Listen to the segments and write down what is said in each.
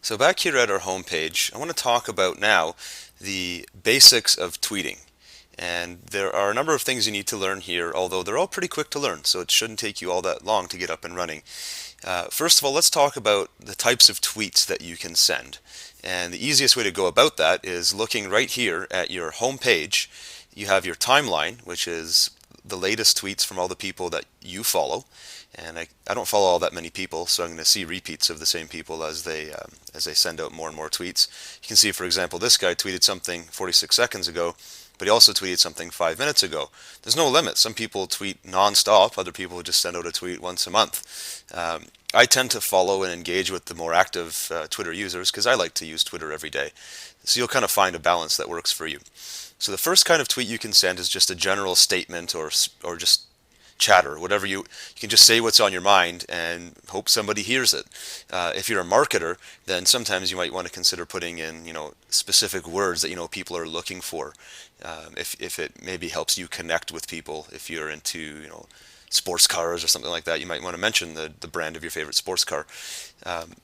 So back here at our homepage, I want to talk about now the basics of tweeting. And there are a number of things you need to learn here, although they're all pretty quick to learn, so it shouldn't take you all that long to get up and running. First of all, let's talk about the types of tweets that you can send. And the easiest way to go about that is looking right here at your home page. You have your timeline, which is the latest tweets from all the people that you follow. And I don't follow all that many people, so I'm going to see repeats of the same people as they send out more and more tweets. You can see, for example, this guy tweeted something 46 seconds ago, but he also tweeted something 5 minutes ago. There's no limit. Some people tweet non-stop. Other people just send out a tweet once a month. I tend to follow and engage with the more active Twitter users because I like to use Twitter every day. So you'll kind of find a balance that works for you. So the first kind of tweet you can send is just a general statement or just chatter, whatever you can just say what's on your mind and hope somebody hears it. If you're a marketer, then sometimes you might want to consider putting in specific words that people are looking for. If it maybe helps you connect with people, if you're into sports cars or something like that, you might want to mention the brand of your favorite sports car.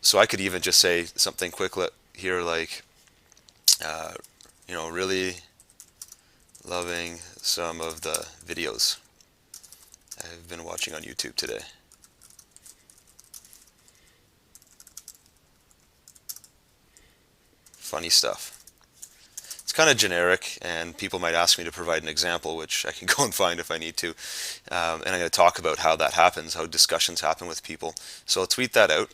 So I could even just say something quick here like really loving some of the videos I've been watching on YouTube today. Funny stuff. It's kind of generic, and people might ask me to provide an example, which I can go and find if I need to. And I'm going to talk about how that happens, how discussions happen with people. So I'll tweet that out.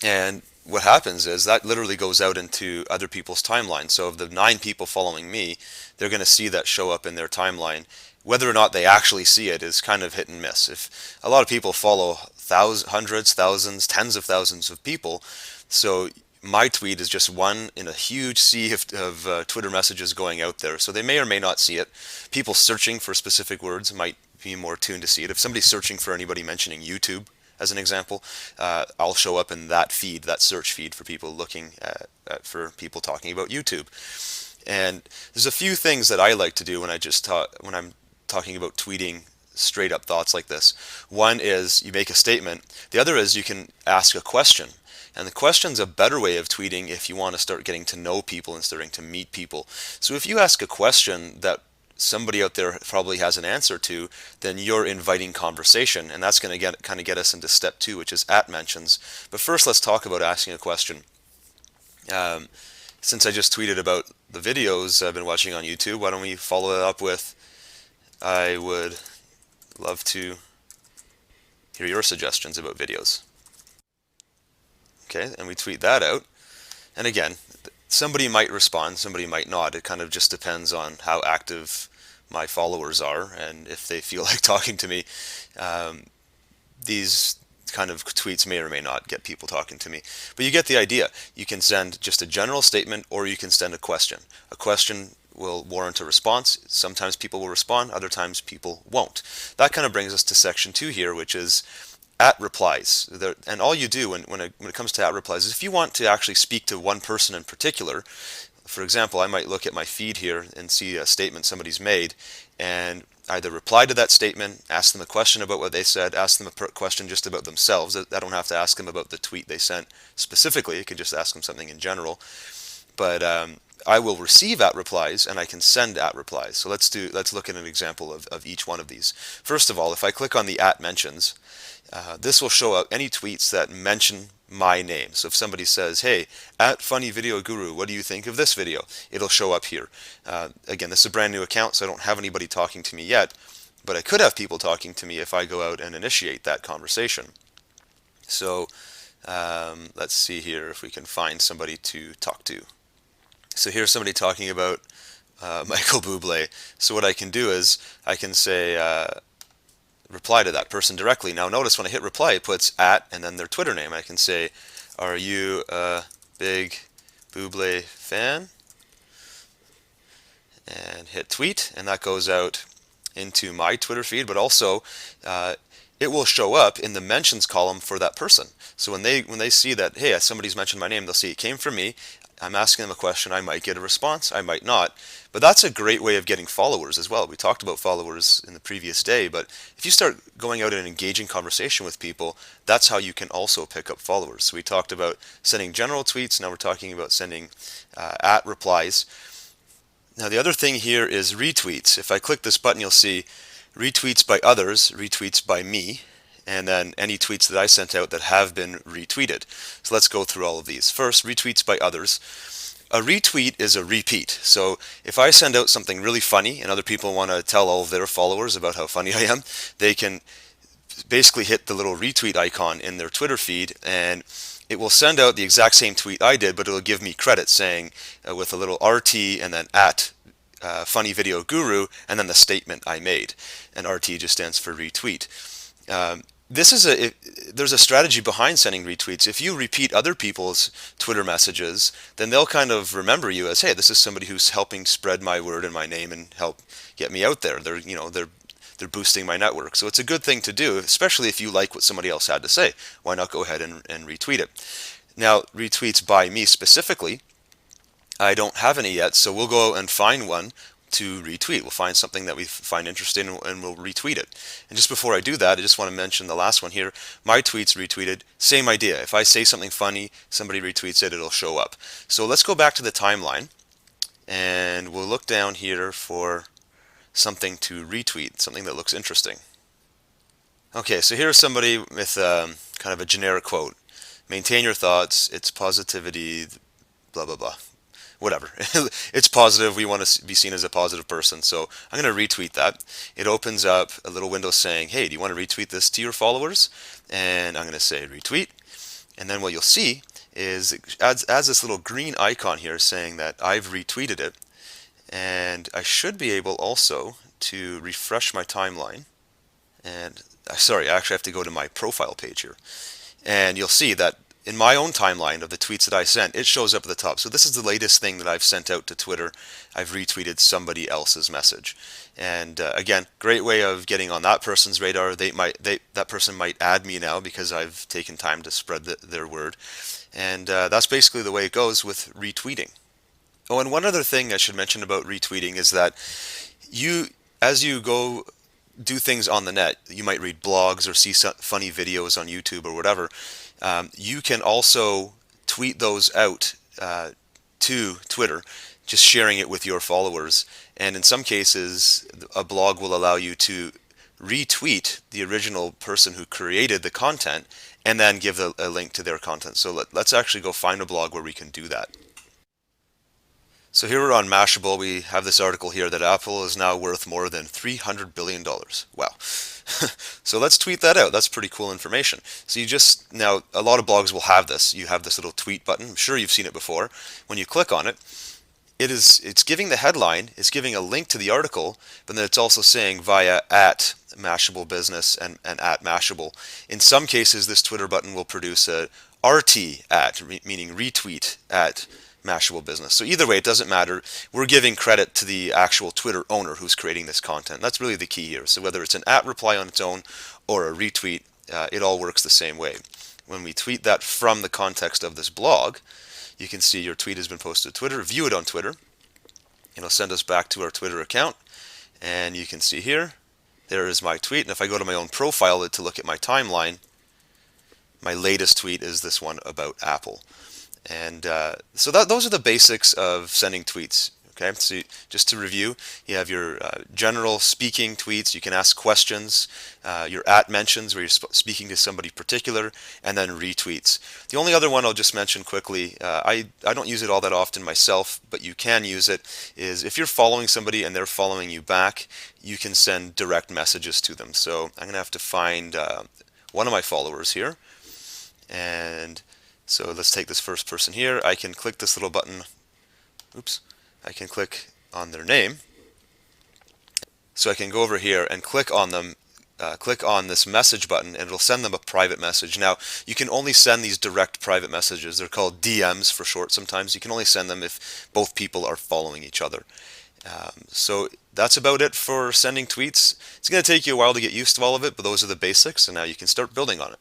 And what happens is that literally goes out into other people's timeline. So of the 9 people following me, they're going to see that show up in their timeline. Whether or not they actually see it is kind of hit and miss. If a lot of people follow hundreds, thousands, tens of thousands of people, so my tweet is just one in a huge sea of Twitter messages going out there. So they may or may not see it. People searching for specific words might be more tuned to see it. If somebody's searching for anybody mentioning YouTube, as an example, I'll show up in that feed, that search feed for people looking for people talking about YouTube. And there's a few things that I like to do when I'm talking about tweeting straight up thoughts like this. One is you make a statement. The other is you can ask a question. And the question's a better way of tweeting if you want to start getting to know people and starting to meet people. So if you ask a question that somebody out there probably has an answer to, then you're inviting conversation, and that's going to kind of get us into step 2, which is at mentions. But first, let's talk about asking a question. Since I just tweeted about the videos I've been watching on YouTube, why don't we follow it up with, I would love to hear your suggestions about videos. Okay, and we tweet that out. And again, somebody might respond, somebody might not. It kind of just depends on how active my followers are and if they feel like talking to me. These kind of tweets may or may not get people talking to me. But you get the idea. You can send just a general statement or you can send a question. A question will warrant a response. Sometimes people will respond, other times people won't. That kind of brings us to section 2 here, which is at replies. And all you do when it comes to at replies is if you want to actually speak to one person in particular. For example, I might look at my feed here and see a statement somebody's made and either reply to that statement, ask them a question about what they said, ask them a question just about themselves. I don't have to ask them about the tweet they sent specifically. I can just ask them something in general. But I will receive at replies and I can send at replies. So let's look at an example of each one of these. First of all, if I click on the at mentions, this will show up any tweets that mention my name. So if somebody says, hey, at Funny Video Guru, what do you think of this video? It'll show up here. Again, this is a brand new account, so I don't have anybody talking to me yet, but I could have people talking to me if I go out and initiate that conversation. So let's see here if we can find somebody to talk to. So here's somebody talking about Michael Bublé. So what I can do is I can say, reply to that person directly. Now notice when I hit reply, it puts at and then their Twitter name. I can say, are you a big Bublé fan? And hit tweet, and that goes out into my Twitter feed, but also it will show up in the mentions column for that person. So when they see that, hey, somebody's mentioned my name, they'll see it came from me. I'm asking them a question. I might get a response. I might not. But that's a great way of getting followers as well. We talked about followers in the previous day, but if you start going out and engaging conversation with people, that's how you can also pick up followers. So we talked about sending general tweets. Now we're talking about sending at replies. Now the other thing here is retweets. If I click this button, you'll see retweets by others, retweets by me, and then any tweets that I sent out that have been retweeted. So let's go through all of these. First, retweets by others. A retweet is a repeat. So if I send out something really funny and other people want to tell all of their followers about how funny I am, they can basically hit the little retweet icon in their Twitter feed, and it will send out the exact same tweet I did, but it'll give me credit saying with a little RT and then at funny video guru, and then the statement I made. And RT just stands for retweet. There's a strategy behind sending retweets. If you repeat other people's Twitter messages, then they'll kind of remember you as, hey, this is somebody who's helping spread my word and my name and help get me out there. They're boosting my network. So it's a good thing to do, especially if you like what somebody else had to say. Why not go ahead and retweet it? Now, retweets by me specifically, I don't have any yet, so we'll go and find one to retweet. We'll find something that we find interesting and we'll retweet it. And just before I do that, I just want to mention the last one here. My tweets retweeted, same idea. If I say something funny, somebody retweets it, it'll show up. So let's go back to the timeline and we'll look down here for something to retweet, something that looks interesting. Okay, so here's somebody with kind of a generic quote. Maintain your thoughts, it's positivity, blah, blah, blah. Whatever. It's positive. We want to be seen as a positive person. So I'm going to retweet that. It opens up a little window saying, hey, do you want to retweet this to your followers? And I'm going to say retweet. And then what you'll see is it adds this little green icon here saying that I've retweeted it. And I should be able also to refresh my timeline. And sorry, I actually have to go to my profile page here. And you'll see that in my own timeline of the tweets that I sent, it shows up at the top. So this is the latest thing that I've sent out to Twitter. I've retweeted somebody else's message. And again, great way of getting on that person's radar. That person might add me now because I've taken time to spread their word. And that's basically the way it goes with retweeting. Oh, and one other thing I should mention about retweeting is that as you go do things on the net, you might read blogs or see funny videos on YouTube or whatever. You can also tweet those out to Twitter, just sharing it with your followers. And in some cases, a blog will allow you to retweet the original person who created the content and then give a link to their content. So let's actually go find a blog where we can do that. So here we're on Mashable. We have this article here that Apple is now worth more than $300 billion. Wow. So let's tweet that out. That's pretty cool information. So now a lot of blogs will have this. You have this little tweet button. I'm sure you've seen it before. When you click on it, it's giving the headline, it's giving a link to the article, but then it's also saying via at Mashable Business and at Mashable. In some cases, this Twitter button will produce a RT at, meaning retweet at Mashable Business. So either way, it doesn't matter. We're giving credit to the actual Twitter owner who's creating this content. That's really the key here. So whether it's an at reply on its own or a retweet, it all works the same way. When we tweet that from the context of this blog, you can see your tweet has been posted to Twitter. View it on Twitter. It'll send us back to our Twitter account. And you can see here, there is my tweet. And if I go to my own profile to look at my timeline, my latest tweet is this one about Apple. And so those are the basics of sending tweets. Okay, so just to review, you have your general speaking tweets. You can ask questions, your at mentions where you're speaking to somebody particular, and then retweets. The only other one I'll just mention quickly, I don't use it all that often myself, but you can use it, is if you're following somebody and they're following you back, you can send direct messages to them. So I'm going to have to find one of my followers here. And so let's take this first person here. I can click this little button. Oops. I can click on their name. So I can go over here and click on them, click on this message button, and it'll send them a private message. Now, you can only send these direct private messages. They're called DMs for short sometimes. You can only send them if both people are following each other. So that's about it for sending tweets. It's going to take you a while to get used to all of it, but those are the basics, and now you can start building on it.